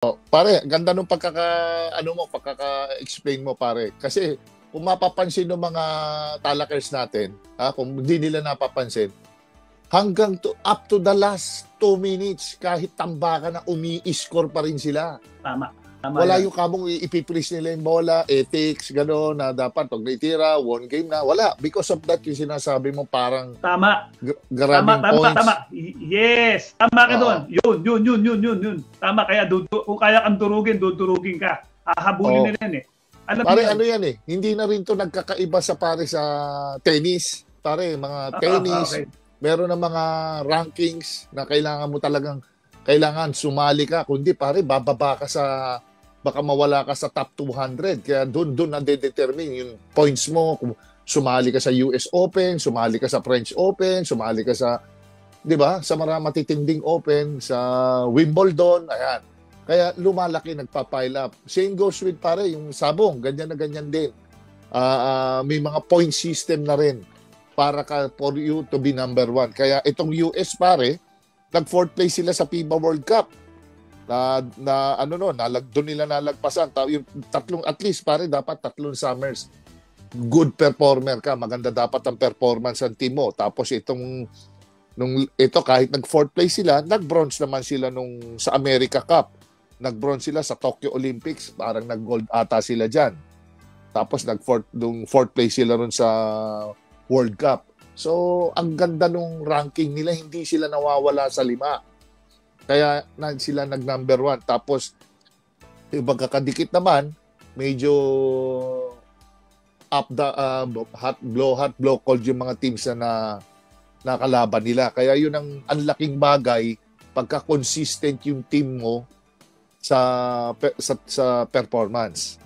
Pare, ganda nung pagkaka-explain mo, pare. Kasi kung mapapansin ng mga talakers natin, kung hindi nila napapansin, up to the last 2 minutes, kahit tambakan na umi-score pa rin sila. Tama. Wala yung kamong ipipris nila yung bola, ethics, gano'n, na dapat pag naitira, one game na. Wala. Because of that, yung sinasabi mo parang tama. Grabbing points. Tama. Yes. Tama ka doon. Yun. Tama. Kaya kung kaya kang durugin ka. Hahabulin nila yan eh. Pare, ano yan eh. Hindi na rin to nagkakaiba sa pare sa tennis. Pare, mga tennis. Okay. Meron na mga rankings na kailangan sumali ka. Kundi pare, bababa ka baka mawala ka sa top 200. Kaya doon nade-determine yung points mo. Kung sumali ka sa US Open, sumali ka sa French Open, sumali ka sa, di ba, sa matitinding Open, sa Wimbledon, ayan. Kaya lumalaki, nagpa-pile up. Same goes with pare, yung sabong, ganyan na ganyan din. May mga point system na rin for you to be number 1. Kaya itong US pare, nag-4th place sila sa FIBA World Cup. Doon nila nalagpasan. Yung at least pare, dapat 3 summers. Good performer ka, maganda dapat ang performance ng team mo. Tapos ito kahit nag-4th place sila, nag-bronze naman sila sa America Cup. Nag-bronze sila sa Tokyo Olympics, parang nag-gold ata sila diyan. Tapos nag-4th place sila ron sa World Cup. So, ang ganda nung ranking nila, hindi sila nawawala sa 5. Kaya sila nag-number 1. Tapos, yung pagkakadikit naman, medyo blow cold yung mga teams na nakalaban nila. Kaya yun ang laking bagay pagka consistent yung team mo sa performance.